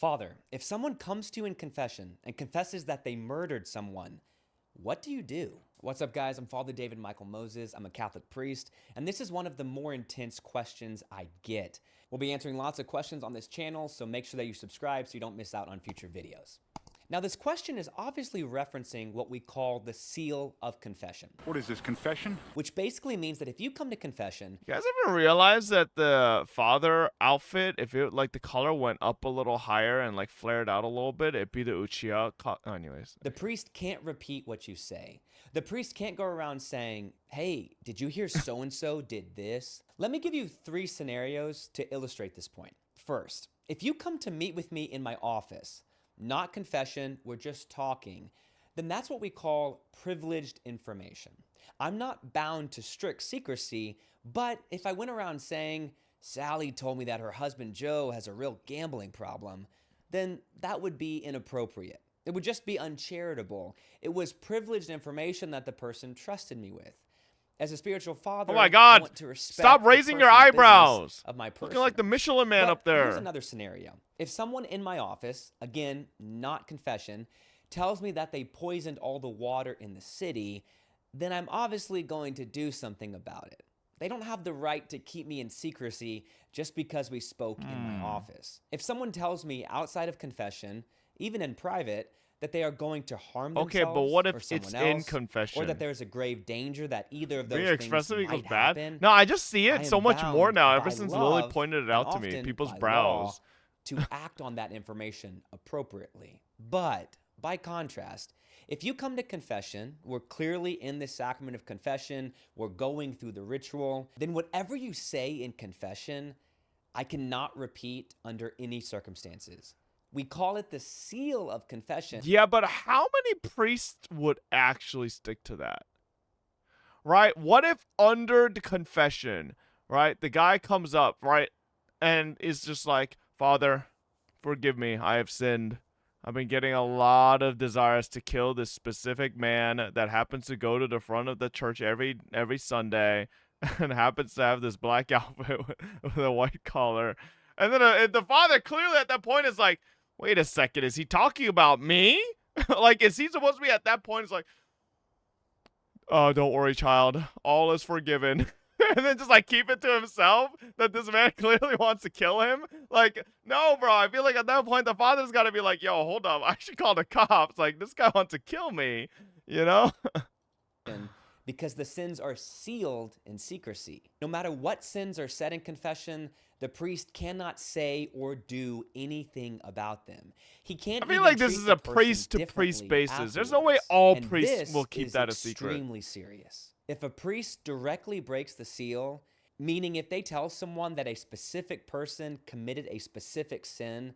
Father, if someone comes to you in confession and confesses that they murdered someone, what do you do? What's up, guys? I'm Father David Michael Moses. I'm a Catholic priest, and this is one of the more intense questions I get. We'll be answering lots of questions on this channel, so make sure that you subscribe so you don't miss out on future videos. Now, this question is obviously referencing what we call the seal of confession. What is this, confession? Which basically means that if you come to confession... You guys ever realize that the father outfit, if it like the color went up a little higher and like flared out a little bit, it'd be the Uchiha. Anyways. The priest can't repeat what you say. The priest can't go around saying, hey, did you hear so-and-so did this? Let me give you 3 scenarios to illustrate this point. First, if you come to meet with me in my office, not confession, we're just talking, then that's what we call privileged information. I'm not bound to strict secrecy, but if I went around saying, Sally told me that her husband Joe has a real gambling problem, then that would be inappropriate. It would just be uncharitable. It was privileged information that the person trusted me with. As a spiritual father, Oh my God! I want to respect Stop the raising your personal business eyebrows. of my person. Looking like the Michelin Man But up there. Here's another scenario. If someone in my office, again, not confession, tells me that they poisoned all the water in the city, then I'm obviously going to do something about it. They don't have the right to keep me in secrecy just because we spoke in my office. If someone tells me outside of confession, even in private, that they are going to harm themselves Okay, but what or if it's someone in else, confession? or that there's a grave danger that either of those Being things expressive equals might bad? happen, No, I just see I it am so much more bound now by ever since love Lily pointed it out and to me. often People's by brows. law to act on that information appropriately. But by contrast, if you come to confession, we're clearly in the sacrament of confession, we're going through the ritual, then whatever you say in confession, I cannot repeat under any circumstances. We call it the seal of confession. Yeah, but how many priests would actually stick to that? Right? What if under the confession, right, the guy comes up, right, and is just like, Father, forgive me, I have sinned. I've been getting a lot of desires to kill this specific man that happens to go to the front of the church every Sunday and happens to have this black outfit with a white collar. And then the father clearly at that point is like, wait a second, is he talking about me? Like, is he supposed to be at that point? It's like, oh, don't worry, child. All is forgiven. And then just, like, keep it to himself that this man clearly wants to kill him? Like, no, bro. I feel like at that point, the father's got to be like, yo, hold up. I should call the cops. Like, this guy wants to kill me, you know? Because the sins are sealed in secrecy. No matter what sins are said in confession, the priest cannot say or do anything about them. He can't. I feel even like this treat is the a person priest-to-priest differently basis. There's no way afterwards. all And priests this will keep is that a secret. extremely serious. If a priest directly breaks the seal, meaning if they tell someone that a specific person committed a specific sin,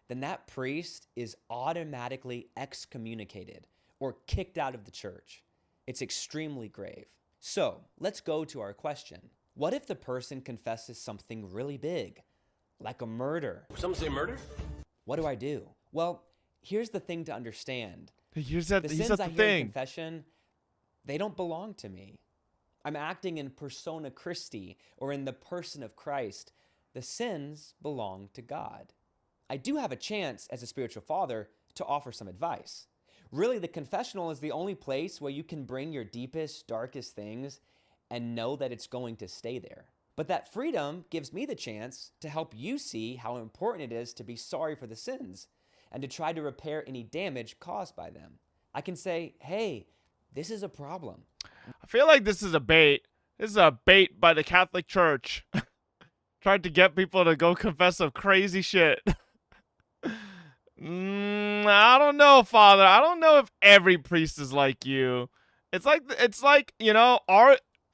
then that priest is automatically excommunicated or kicked out of the church. It's extremely grave. So let's go to our question. What if the person confesses something really big, like a murder? Some say murder? What do I do? Well, here's the thing to understand. Here's The the sins I hear in thing. confession, they don't belong to me. I'm acting in persona Christi, or in the person of Christ. The sins belong to God. I do have a chance as a spiritual father to offer some advice. Really, the confessional is the only place where you can bring your deepest, darkest things and know that it's going to stay there. But that freedom gives me the chance to help you see how important it is to be sorry for the sins and to try to repair any damage caused by them. I can say, hey, this is a problem. I feel like this is a bait. This is a bait by the Catholic Church. Tried to get people to go confess some crazy shit. I don't know, Father. I don't know if every priest is like you. It's like, you know,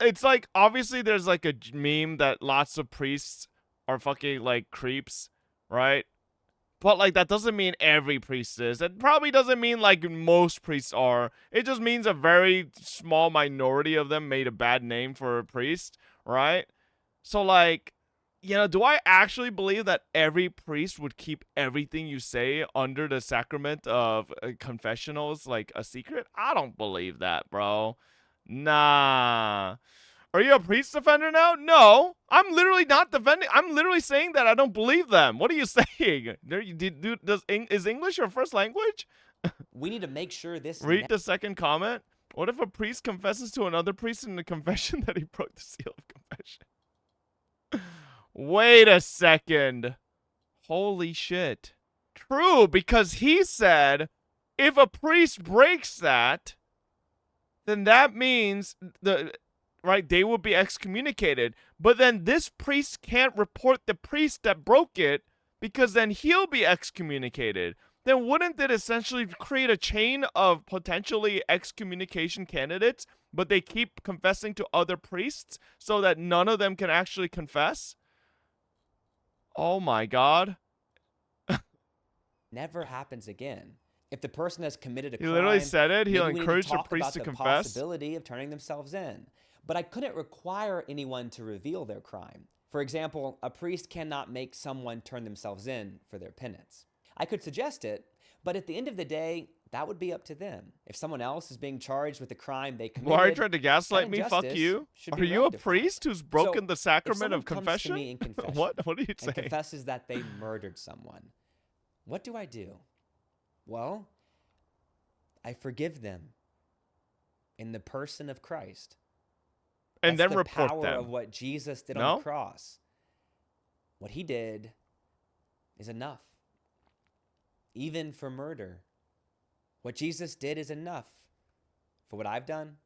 it's like, obviously there's like a meme that lots of priests are fucking like creeps, right? But like that doesn't mean every priest is. It probably doesn't mean like most priests are. It just means a very small minority of them made a bad name for a priest, right? So like, you know, do I actually believe that every priest would keep everything you say under the sacrament of confessionals like a secret? I don't believe that, bro. Nah. Are you a priest defender now? No, I'm literally not defending. I'm literally saying that I don't believe them. What are you saying? Is English your first language? We need to make sure this Read the second comment. What if a priest confesses to another priest in the confession that he broke the seal of confession? Wait a second. Holy shit. True, because he said if a priest breaks that, then that means they will be excommunicated. But then this priest can't report the priest that broke it because then he'll be excommunicated. Then wouldn't it essentially create a chain of potentially excommunication candidates, but they keep confessing to other priests so that none of them can actually confess? Oh my god. never happens again. If the person has committed a He crime, literally said it. He'll maybe we need encourage to the talk priest about to the confess. possibility of turning themselves in. But I couldn't require anyone to reveal their crime. For example, a priest cannot make someone turn themselves in for their penance. I could suggest it, but at the end of the day, that would be up to them. If someone else is being charged with a crime they committed, Why are you trying to gaslight that me? Fuck injustice you. should Are be you a rectified. priest who's broken So, the if sacrament someone of comes to confession? me in confession What are you and saying? confesses that they murdered someone, what do I do? Well, I forgive them in the person of Christ. And That's then the report power them. of what Jesus did No? on the cross. What he did is enough. Even for murder. What Jesus did is enough. For what I've done,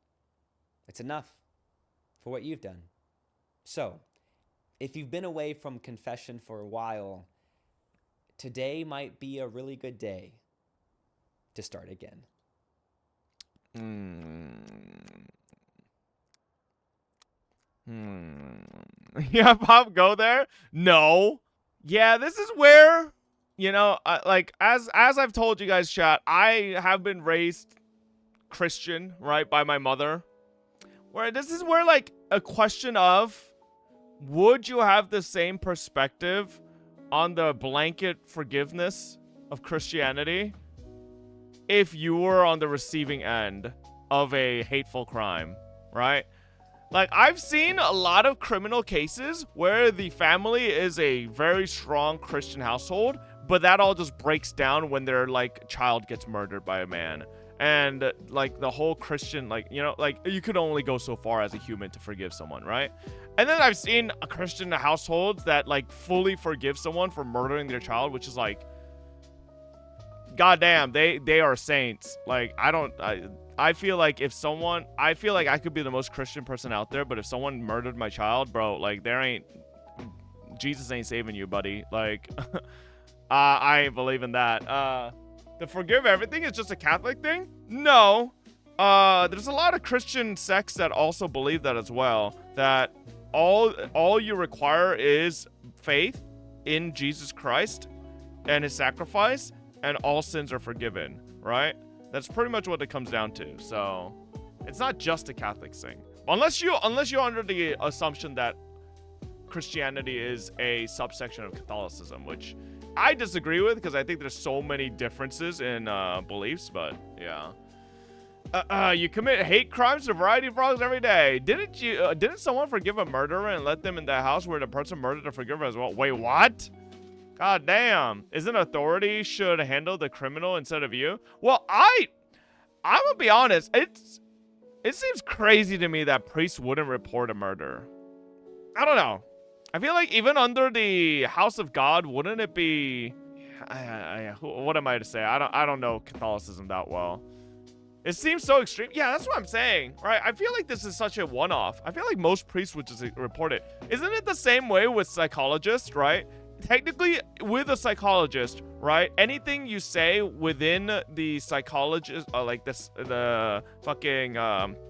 it's enough for what you've done. So, if you've been away from confession for a while, today might be a really good day to start again. Yeah, Pop, go there? No. Yeah, this is where, as I've told you guys, chat, I have been raised Christian, right, by my mother. Where this is where, a question of, would you have the same perspective on the blanket forgiveness of Christianity if you were on the receiving end of a hateful crime, right? I've seen a lot of criminal cases where the family is a very strong Christian household, but that all just breaks down when their, child gets murdered by a man. And, the whole Christian, you could only go so far as a human to forgive someone, right? And then I've seen a Christian households that, fully forgive someone for murdering their child, which is, goddamn, they are saints. I feel like I could be the most Christian person out there, but if someone murdered my child, bro, Jesus ain't saving you, buddy. I ain't believing that. To forgive everything is just a Catholic thing? No. There's a lot of Christian sects that also believe that as well. That all you require is faith in Jesus Christ and his sacrifice, and all sins are forgiven, right? That's pretty much what it comes down to. So it's not just a Catholic thing. Unless you're under the assumption that Christianity is a subsection of Catholicism, which I disagree with because I think there's so many differences in beliefs, but yeah. You commit hate crimes to variety of wrongs every day. Didn't someone forgive a murderer and let them in the house where the person murdered a forgiver as well? Wait, what? God damn. Isn't authority should handle the criminal instead of you? Well, I'm gonna be honest. It seems crazy to me that priests wouldn't report a murder. I don't know. I feel like even under the house of God, wouldn't it be... what am I to say? I don't know Catholicism that well. It seems so extreme. Yeah, that's what I'm saying, right? I feel like this is such a one-off. I feel like most priests would just report it. Isn't it the same way with psychologists, right? Technically, with a psychologist, right? Anything you say within the psychologist, the fucking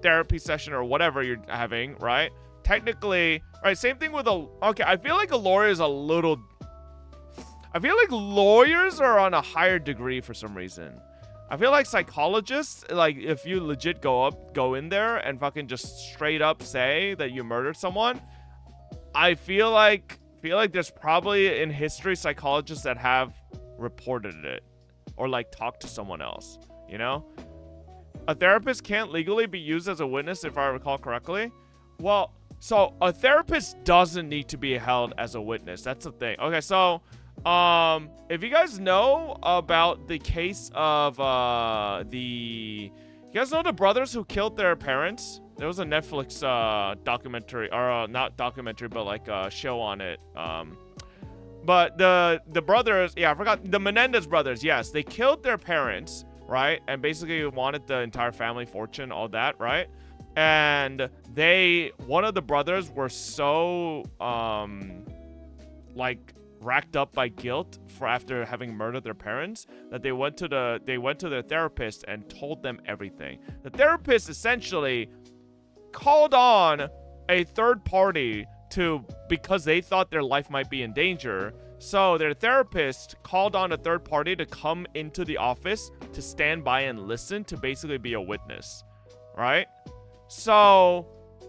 therapy session or whatever you're having, right? Technically, right? Same thing with okay, I feel like a lawyer is a little... I feel like lawyers are on a higher degree for some reason. I feel like psychologists, if you legit go in there and fucking just straight up say that you murdered someone, I feel like there's probably in history psychologists that have reported it or talked to someone else, you know? A therapist can't legally be used as a witness if I recall correctly. Well, So a therapist doesn't need to be held as a witness. That's the thing. Okay, so if you guys know about the case of you guys know the brothers who killed their parents? There was a Netflix documentary, or not documentary, but like a show on it. But the brothers, yeah, I forgot, the Menendez brothers, yes, they killed their parents, right? And basically wanted the entire family fortune, all that, right? And one of the brothers were so, like, racked up by guilt for after having murdered their parents that they went to their therapist and told them everything. The therapist essentially called on a third party because they thought their life might be in danger. So their therapist called on a third party to come into the office to stand by and listen, to basically be a witness, right? So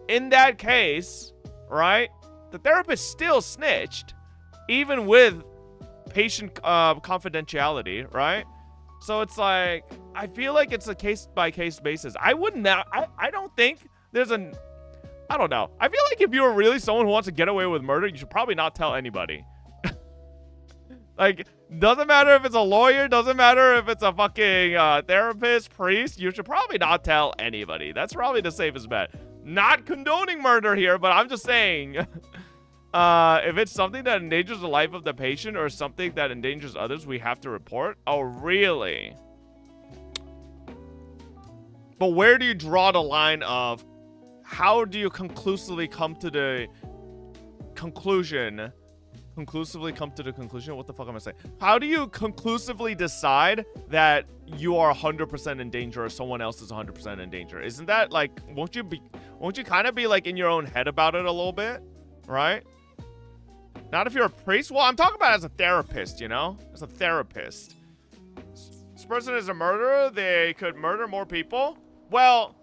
in that case, right, the therapist still snitched, even with patient confidentiality, right? So it's like, I feel like it's a case-by-case basis. I don't think there's I don't know. I feel like if you're really someone who wants to get away with murder, you should probably not tell anybody. Like, doesn't matter if it's a lawyer, doesn't matter if it's a fucking therapist, priest, you should probably not tell anybody. That's probably the safest bet. Not condoning murder here, but I'm just saying, if it's something that endangers the life of the patient or something that endangers others, we have to report. Oh, really? But where do you draw the line of how do you conclusively come to the conclusion? Conclusively come to the conclusion? What the fuck am I saying? How do you conclusively decide that you are 100% in danger or someone else is 100% in danger? Isn't that like, won't you kind of be like in your own head about it a little bit, right? Not if you're a priest. Well, I'm talking about as a therapist, you know? As a therapist. This person is a murderer. They could murder more people. Well,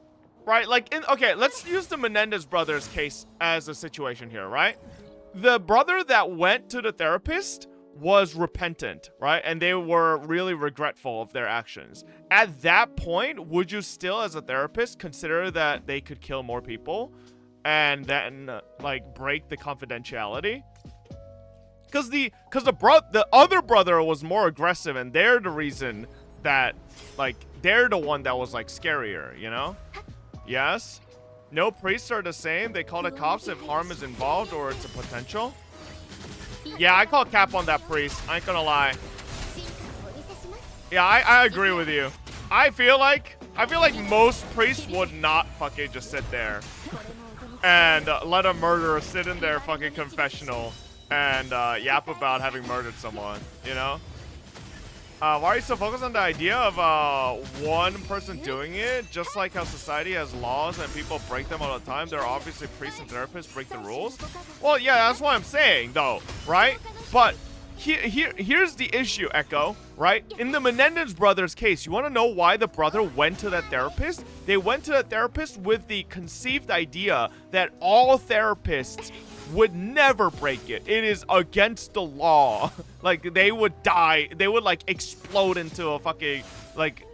right, like, okay, let's use the Menendez brothers case as a situation here, right? The brother that went to the therapist was repentant, right? And they were really regretful of their actions. At that point, would you still, as a therapist, consider that they could kill more people and then, like, break the confidentiality? Because the other brother was more aggressive, and they're the reason that, like, they're the one that was, like, scarier, you know? Yes? No priests are the same. They call the cops if harm is involved or it's a potential. Yeah, I call cap on that priest. I ain't gonna lie. Yeah, I agree with you. I feel like most priests would not fucking just sit there and let a murderer sit in their fucking confessional and yap about having murdered someone, you know? Why are you so focused on the idea of one person doing it? Just like how society has laws and people break them all the time, there are obviously priests and therapists break the rules. Well, yeah, that's what I'm saying, though, right? But here's the issue, Echo, right? In the Menendez brothers case, you want to know why the brother went to that therapist? They went to that therapist with the conceived idea that all therapists would never break it. It is against the law. Like, they would die. They would, like, explode into a fucking, like,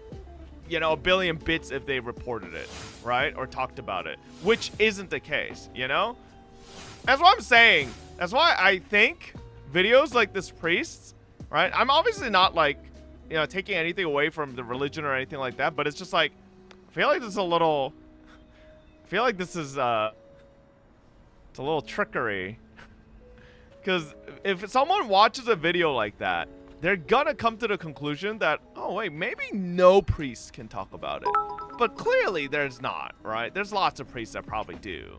you know, a billion bits if they reported it, right? Or talked about it, which isn't the case, you know? That's what I'm saying. That's why I think videos like this priest, right? I'm obviously not, like, you know, taking anything away from the religion or anything like that, but it's just, like, I feel like this is a little, it's a little trickery. Because if someone watches a video like that, they're gonna come to the conclusion that, oh wait, maybe no priest can talk about it. But clearly there's not, right? There's lots of priests that probably do.